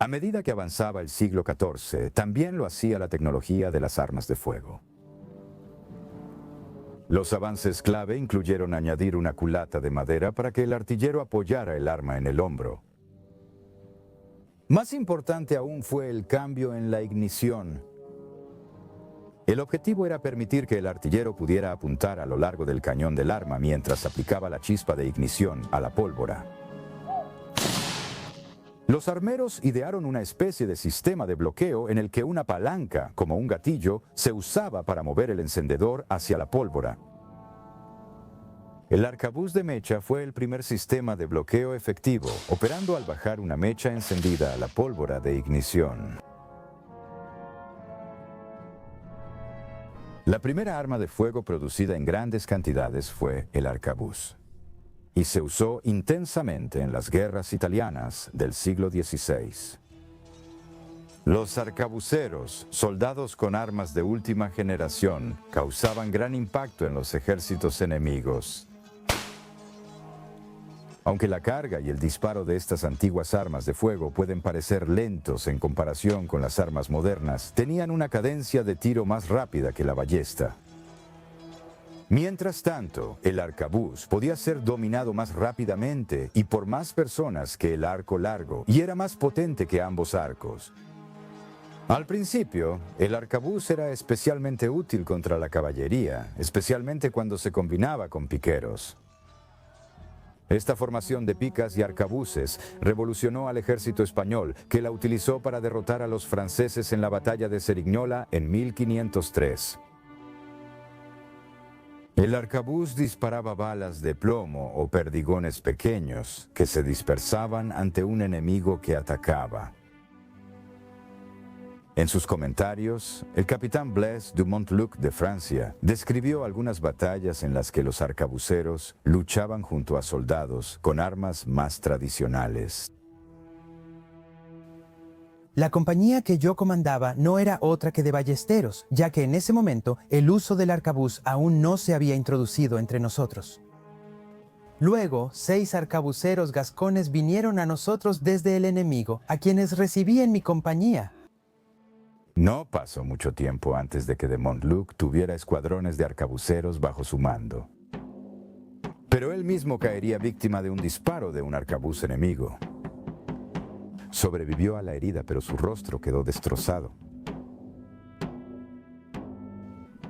A medida que avanzaba el siglo XIV, también lo hacía la tecnología de las armas de fuego. Los avances clave incluyeron añadir una culata de madera para que el artillero apoyara el arma en el hombro. Más importante aún fue el cambio en la ignición. El objetivo era permitir que el artillero pudiera apuntar a lo largo del cañón del arma mientras aplicaba la chispa de ignición a la pólvora. Los armeros idearon una especie de sistema de bloqueo en el que una palanca, como un gatillo, se usaba para mover el encendedor hacia la pólvora. El arcabuz de mecha fue el primer sistema de bloqueo efectivo, operando al bajar una mecha encendida a la pólvora de ignición. La primera arma de fuego producida en grandes cantidades fue el arcabuz, y se usó intensamente en las guerras italianas del siglo XVI. Los arcabuceros, soldados con armas de última generación, causaban gran impacto en los ejércitos enemigos. Aunque la carga y el disparo de estas antiguas armas de fuego pueden parecer lentos en comparación con las armas modernas, tenían una cadencia de tiro más rápida que la ballesta. Mientras tanto, el arcabuz podía ser dominado más rápidamente y por más personas que el arco largo, y era más potente que ambos arcos. Al principio, el arcabuz era especialmente útil contra la caballería, especialmente cuando se combinaba con piqueros. Esta formación de picas y arcabuces revolucionó al ejército español, que la utilizó para derrotar a los franceses en la batalla de Cerignola en 1503. El arcabuz disparaba balas de plomo o perdigones pequeños que se dispersaban ante un enemigo que atacaba. En sus comentarios, el capitán Blaise du Montluc de Francia describió algunas batallas en las que los arcabuceros luchaban junto a soldados con armas más tradicionales. La compañía que yo comandaba no era otra que de ballesteros, ya que en ese momento el uso del arcabuz aún no se había introducido entre nosotros. Luego, 6 arcabuceros gascones vinieron a nosotros desde el enemigo, a quienes recibí en mi compañía. No pasó mucho tiempo antes de que de Montluc tuviera escuadrones de arcabuceros bajo su mando. Pero él mismo caería víctima de un disparo de un arcabuz enemigo. Sobrevivió a la herida, pero su rostro quedó destrozado.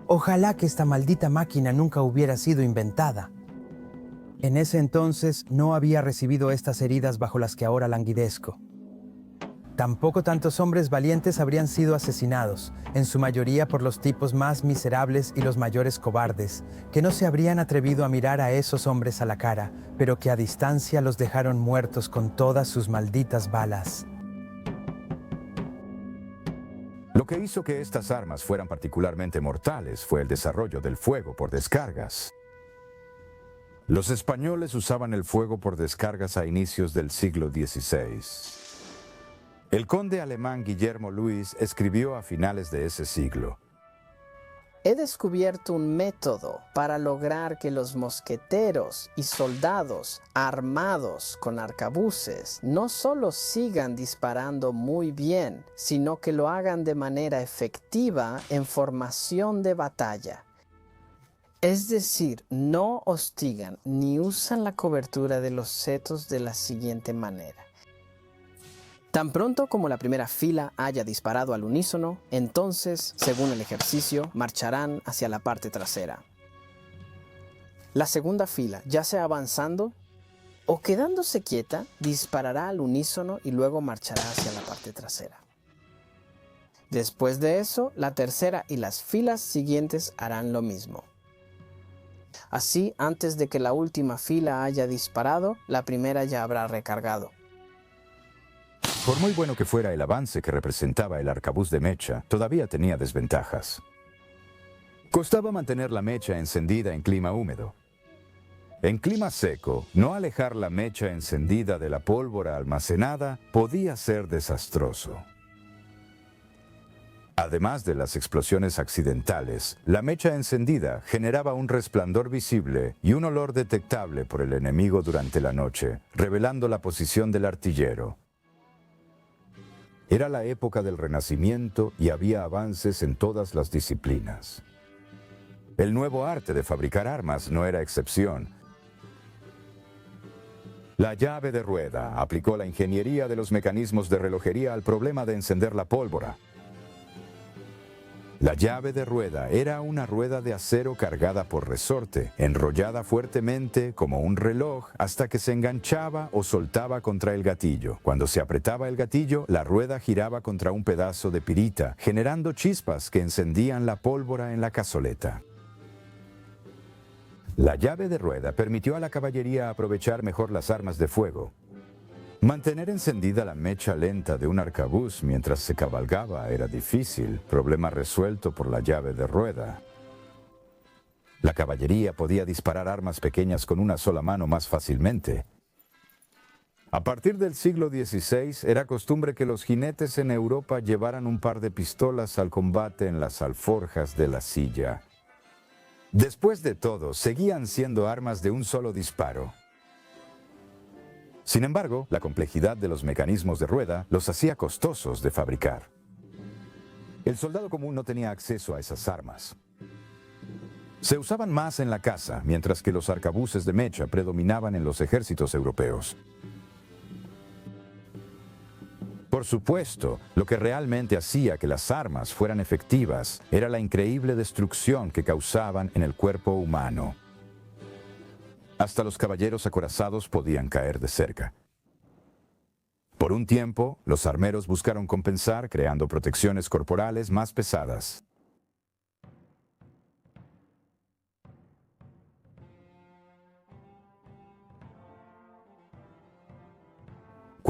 Ojalá que esta maldita máquina nunca hubiera sido inventada. En ese entonces no había recibido estas heridas bajo las que ahora languidezco. Tampoco tantos hombres valientes habrían sido asesinados, en su mayoría por los tipos más miserables y los mayores cobardes, que no se habrían atrevido a mirar a esos hombres a la cara, pero que a distancia los dejaron muertos con todas sus malditas balas. Lo que hizo que estas armas fueran particularmente mortales fue el desarrollo del fuego por descargas. Los españoles usaban el fuego por descargas a inicios del siglo XVI. El conde alemán Guillermo Luis escribió a finales de ese siglo: He descubierto un método para lograr que los mosqueteros y soldados armados con arcabuces no solo sigan disparando muy bien, sino que lo hagan de manera efectiva en formación de batalla. Es decir, no hostigan ni usan la cobertura de los setos de la siguiente manera. Tan pronto como la primera fila haya disparado al unísono, entonces, según el ejercicio, marcharán hacia la parte trasera. La segunda fila, ya sea avanzando o quedándose quieta, disparará al unísono y luego marchará hacia la parte trasera. Después de eso, la tercera y las filas siguientes harán lo mismo. Así, antes de que la última fila haya disparado, la primera ya habrá recargado. Por muy bueno que fuera el avance que representaba el arcabuz de mecha, todavía tenía desventajas. Costaba mantener la mecha encendida en clima húmedo. En clima seco, no alejar la mecha encendida de la pólvora almacenada podía ser desastroso. Además de las explosiones accidentales, la mecha encendida generaba un resplandor visible y un olor detectable por el enemigo durante la noche, revelando la posición del artillero. Era la época del Renacimiento y había avances en todas las disciplinas. El nuevo arte de fabricar armas no era excepción. La llave de rueda aplicó la ingeniería de los mecanismos de relojería al problema de encender la pólvora. La llave de rueda era una rueda de acero cargada por resorte, enrollada fuertemente como un reloj hasta que se enganchaba o soltaba contra el gatillo. Cuando se apretaba el gatillo, la rueda giraba contra un pedazo de pirita, generando chispas que encendían la pólvora en la cazoleta. La llave de rueda permitió a la caballería aprovechar mejor las armas de fuego. Mantener encendida la mecha lenta de un arcabuz mientras se cabalgaba era difícil, problema resuelto por la llave de rueda. La caballería podía disparar armas pequeñas con una sola mano más fácilmente. A partir del siglo XVI era costumbre que los jinetes en Europa llevaran un par de pistolas al combate en las alforjas de la silla. Después de todo, seguían siendo armas de un solo disparo. Sin embargo, la complejidad de los mecanismos de rueda los hacía costosos de fabricar. El soldado común no tenía acceso a esas armas. Se usaban más en la caza, mientras que los arcabuces de mecha predominaban en los ejércitos europeos. Por supuesto, lo que realmente hacía que las armas fueran efectivas era la increíble destrucción que causaban en el cuerpo humano. Hasta los caballeros acorazados podían caer de cerca. Por un tiempo, los armeros buscaron compensar creando protecciones corporales más pesadas.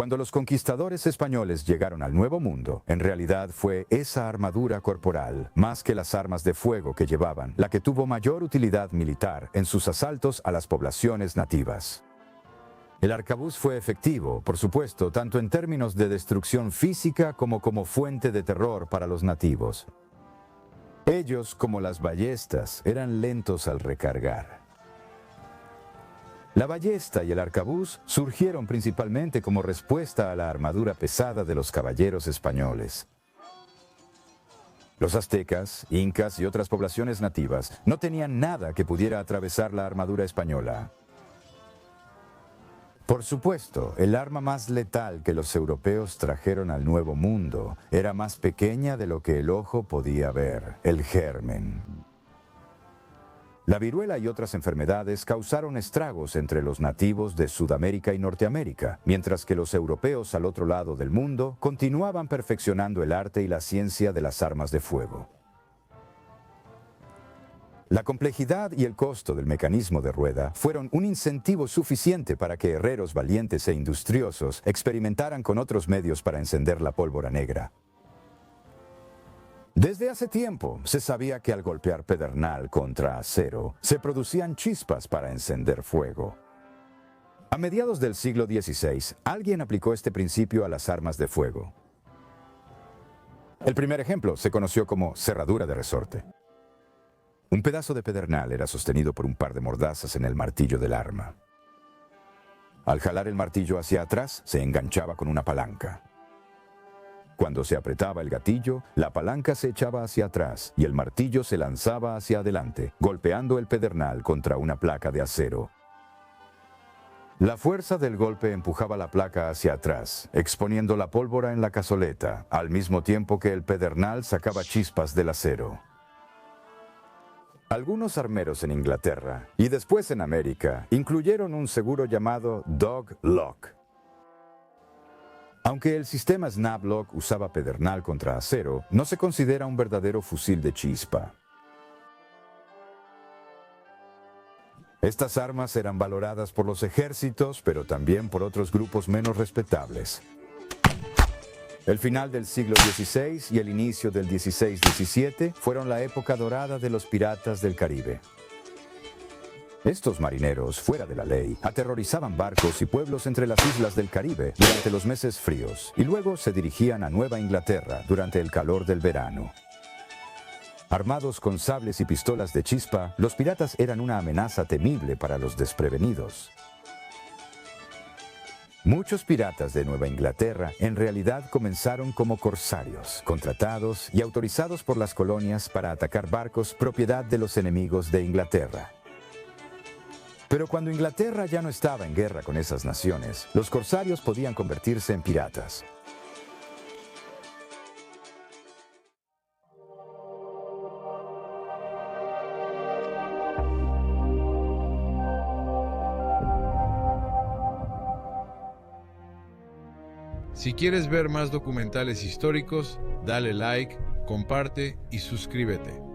Cuando los conquistadores españoles llegaron al Nuevo Mundo, en realidad fue esa armadura corporal, más que las armas de fuego que llevaban, la que tuvo mayor utilidad militar en sus asaltos a las poblaciones nativas. El arcabuz fue efectivo, por supuesto, tanto en términos de destrucción física como fuente de terror para los nativos. Ellos, como las ballestas, eran lentos al recargar. La ballesta y el arcabuz surgieron principalmente como respuesta a la armadura pesada de los caballeros españoles. Los aztecas, incas y otras poblaciones nativas no tenían nada que pudiera atravesar la armadura española. Por supuesto, el arma más letal que los europeos trajeron al Nuevo Mundo era más pequeña de lo que el ojo podía ver, el germen. La viruela y otras enfermedades causaron estragos entre los nativos de Sudamérica y Norteamérica, mientras que los europeos al otro lado del mundo continuaban perfeccionando el arte y la ciencia de las armas de fuego. La complejidad y el costo del mecanismo de rueda fueron un incentivo suficiente para que herreros valientes e industriosos experimentaran con otros medios para encender la pólvora negra. Desde hace tiempo se sabía que al golpear pedernal contra acero se producían chispas para encender fuego. A mediados del siglo XVI, alguien aplicó este principio a las armas de fuego. El primer ejemplo se conoció como cerradura de resorte. Un pedazo de pedernal era sostenido por un par de mordazas en el martillo del arma. Al jalar el martillo hacia atrás, se enganchaba con una palanca. Cuando se apretaba el gatillo, la palanca se echaba hacia atrás y el martillo se lanzaba hacia adelante, golpeando el pedernal contra una placa de acero. La fuerza del golpe empujaba la placa hacia atrás, exponiendo la pólvora en la cazoleta, al mismo tiempo que el pedernal sacaba chispas del acero. Algunos armeros en Inglaterra y después en América incluyeron un seguro llamado Dog Lock. Aunque el sistema Snap-Lock usaba pedernal contra acero, no se considera un verdadero fusil de chispa. Estas armas eran valoradas por los ejércitos, pero también por otros grupos menos respetables. El final del siglo XVI y el inicio del XVI-XVII fueron la época dorada de los piratas del Caribe. Estos marineros, fuera de la ley, aterrorizaban barcos y pueblos entre las islas del Caribe durante los meses fríos y luego se dirigían a Nueva Inglaterra durante el calor del verano. Armados con sables y pistolas de chispa, los piratas eran una amenaza temible para los desprevenidos. Muchos piratas de Nueva Inglaterra en realidad comenzaron como corsarios, contratados y autorizados por las colonias para atacar barcos propiedad de los enemigos de Inglaterra. Pero cuando Inglaterra ya no estaba en guerra con esas naciones, los corsarios podían convertirse en piratas. Si quieres ver más documentales históricos, dale like, comparte y suscríbete.